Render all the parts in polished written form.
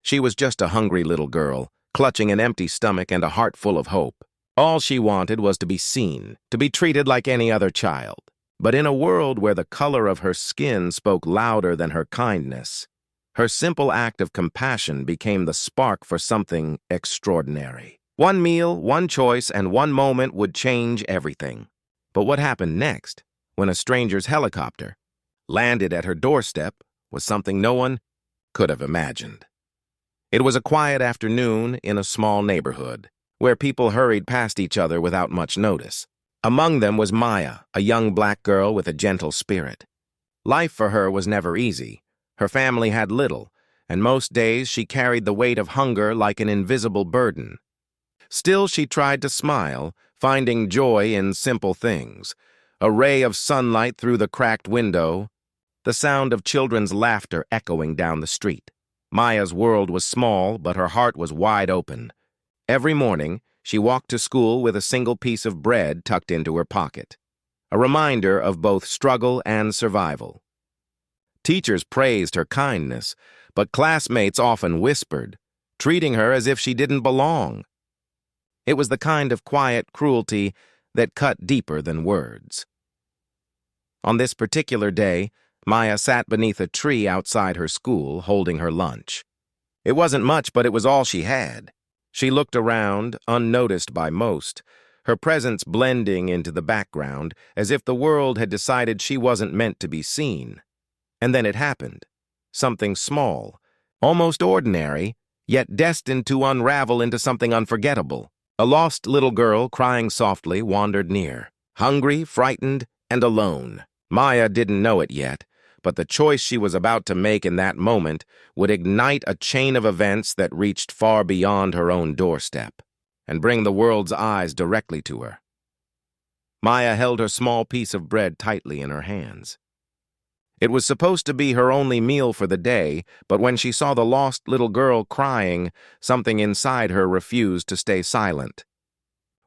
She was just a hungry little girl, clutching an empty stomach and a heart full of hope. All she wanted was to be seen, to be treated like any other child. But in a world where the color of her skin spoke louder than her kindness, her simple act of compassion became the spark for something extraordinary. One meal, one choice, and one moment would change everything. But what happened next, when a stranger's helicopter landed at her doorstep, was something no one could have imagined. It was a quiet afternoon in a small neighborhood, where people hurried past each other without much notice. Among them was Maya, a young black girl with a gentle spirit. Life for her was never easy. Her family had little, and most days she carried the weight of hunger like an invisible burden. Still, she tried to smile, finding joy in simple things. A ray of sunlight through the cracked window, the sound of children's laughter echoing down the street. Maya's world was small, but her heart was wide open. Every morning, she walked to school with a single piece of bread tucked into her pocket, a reminder of both struggle and survival. Teachers praised her kindness, but classmates often whispered, treating her as if she didn't belong. It was the kind of quiet cruelty that cut deeper than words. On this particular day, Maya sat beneath a tree outside her school, holding her lunch. It wasn't much, but it was all she had. She looked around, unnoticed by most, her presence blending into the background, as if the world had decided she wasn't meant to be seen. And then it happened. Something small, almost ordinary, yet destined to unravel into something unforgettable. A lost little girl, crying softly, wandered near, hungry, frightened, and alone. Maya didn't know it yet, but the choice she was about to make in that moment would ignite a chain of events that reached far beyond her own doorstep, and bring the world's eyes directly to her. Maya held her small piece of bread tightly in her hands. It was supposed to be her only meal for the day, but when she saw the lost little girl crying, something inside her refused to stay silent.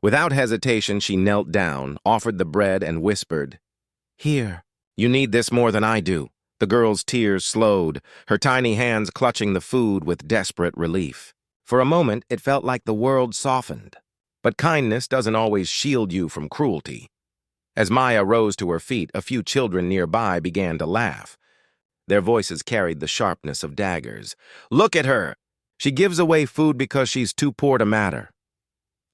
Without hesitation, she knelt down, offered the bread, and whispered, "Here, you need this more than I do." The girl's tears slowed, her tiny hands clutching the food with desperate relief. For a moment, it felt like the world softened. But kindness doesn't always shield you from cruelty. As Maya rose to her feet, a few children nearby began to laugh. Their voices carried the sharpness of daggers. "Look at her! She gives away food because she's too poor to matter."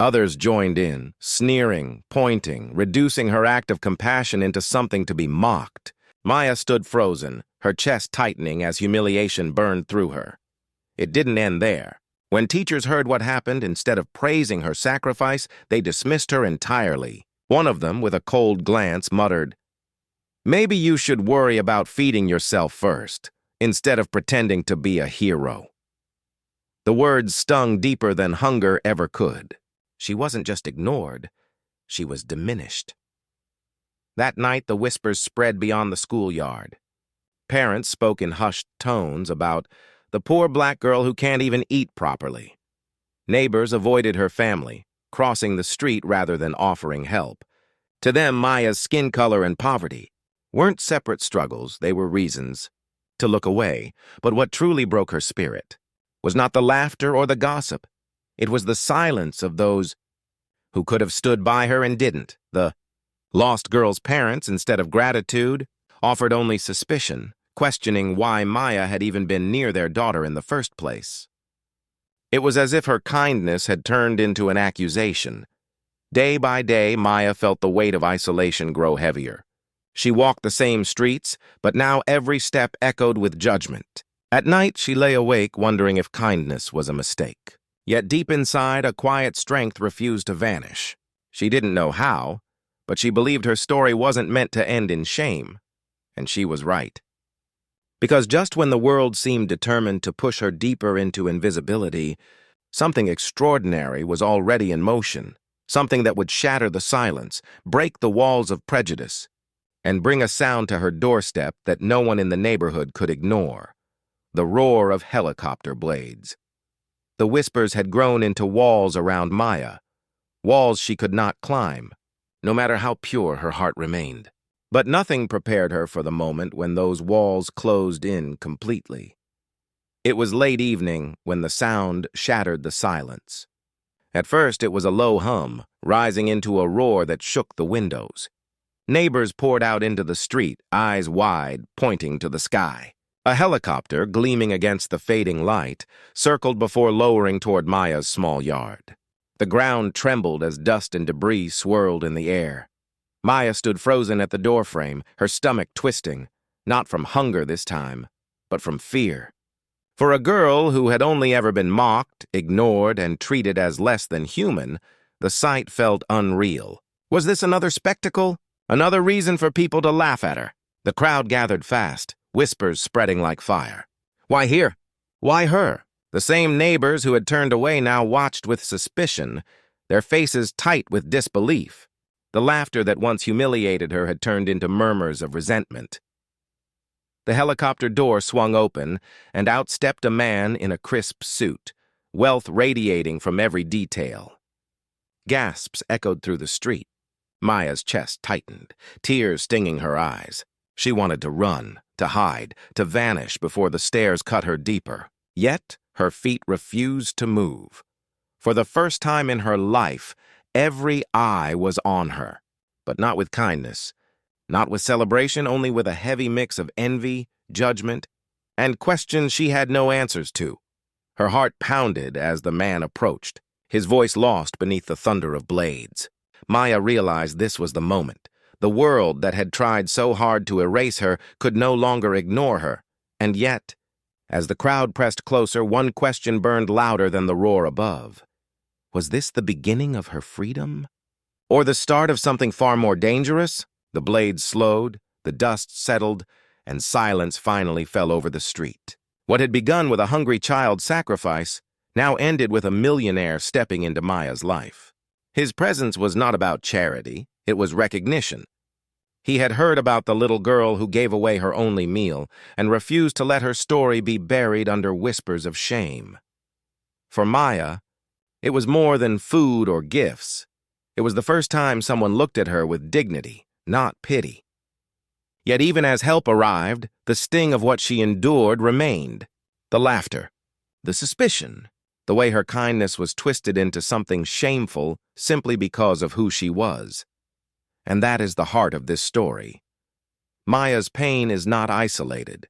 Others joined in, sneering, pointing, reducing her act of compassion into something to be mocked. Maya stood frozen, her chest tightening as humiliation burned through her. It didn't end there. When teachers heard what happened, instead of praising her sacrifice, they dismissed her entirely. One of them, with a cold glance, muttered, "Maybe you should worry about feeding yourself first, instead of pretending to be a hero." The words stung deeper than hunger ever could. She wasn't just ignored, she was diminished. That night, the whispers spread beyond the schoolyard. Parents spoke in hushed tones about the poor black girl who can't even eat properly. Neighbors avoided her family, crossing the street rather than offering help. To them, Maya's skin color and poverty weren't separate struggles, they were reasons to look away. But what truly broke her spirit was not the laughter or the gossip. It was the silence of those who could have stood by her and didn't. The lost girl's parents, instead of gratitude, offered only suspicion, questioning why Maya had even been near their daughter in the first place. It was as if her kindness had turned into an accusation. Day by day, Maya felt the weight of isolation grow heavier. She walked the same streets, but now every step echoed with judgment. At night, she lay awake wondering if kindness was a mistake. Yet deep inside, a quiet strength refused to vanish. She didn't know how, but she believed her story wasn't meant to end in shame. And she was right. Because just when the world seemed determined to push her deeper into invisibility, something extraordinary was already in motion, something that would shatter the silence, break the walls of prejudice, and bring a sound to her doorstep that no one in the neighborhood could ignore: the roar of helicopter blades. The whispers had grown into walls around Maya, walls she could not climb, no matter how pure her heart remained. But nothing prepared her for the moment when those walls closed in completely. It was late evening when the sound shattered the silence. At first, it was a low hum, rising into a roar that shook the windows. Neighbors poured out into the street, eyes wide, pointing to the sky. A helicopter, gleaming against the fading light, circled before lowering toward Maya's small yard. The ground trembled as dust and debris swirled in the air. Maya stood frozen at the doorframe, her stomach twisting, not from hunger this time, but from fear. For a girl who had only ever been mocked, ignored, and treated as less than human, the sight felt unreal. Was this another spectacle? Another reason for people to laugh at her? The crowd gathered fast, whispers spreading like fire. Why here? Why her? The same neighbors who had turned away now watched with suspicion, their faces tight with disbelief. The laughter that once humiliated her had turned into murmurs of resentment. The helicopter door swung open, and out stepped a man in a crisp suit, wealth radiating from every detail. Gasps echoed through the street. Maya's chest tightened, tears stinging her eyes. She wanted to run, to hide, to vanish before the stares cut her deeper. Yet, her feet refused to move. For the first time in her life, every eye was on her, but not with kindness. Not with celebration, only with a heavy mix of envy, judgment, and questions she had no answers to. Her heart pounded as the man approached, his voice lost beneath the thunder of blades. Maya realized this was the moment. The world that had tried so hard to erase her could no longer ignore her. And yet, as the crowd pressed closer, one question burned louder than the roar above. Was this the beginning of her freedom? Or the start of something far more dangerous? The blades slowed, the dust settled, and silence finally fell over the street. What had begun with a hungry child's sacrifice now ended with a millionaire stepping into Maya's life. His presence was not about charity, it was recognition. He had heard about the little girl who gave away her only meal and refused to let her story be buried under whispers of shame. For Maya, it was more than food or gifts. It was the first time someone looked at her with dignity, not pity. Yet even as help arrived, the sting of what she endured remained. The laughter, the suspicion, the way her kindness was twisted into something shameful simply because of who she was. And that is the heart of this story. Maya's pain is not isolated.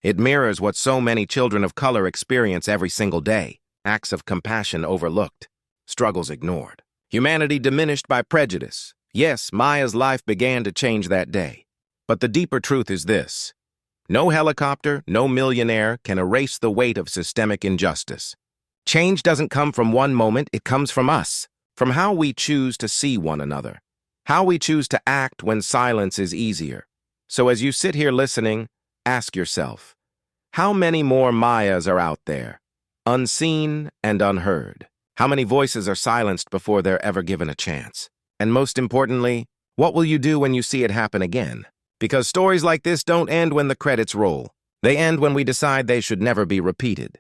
It mirrors what so many children of color experience every single day: acts of compassion overlooked, struggles ignored, humanity diminished by prejudice. Yes, Maya's life began to change that day. But the deeper truth is this: no helicopter, no millionaire can erase the weight of systemic injustice. Change doesn't come from one moment, it comes from us, from how we choose to see one another, how we choose to act when silence is easier. So as you sit here listening, ask yourself, how many more Mayas are out there, unseen and unheard? How many voices are silenced before they're ever given a chance? And most importantly, what will you do when you see it happen again? Because stories like this don't end when the credits roll. They end when we decide they should never be repeated.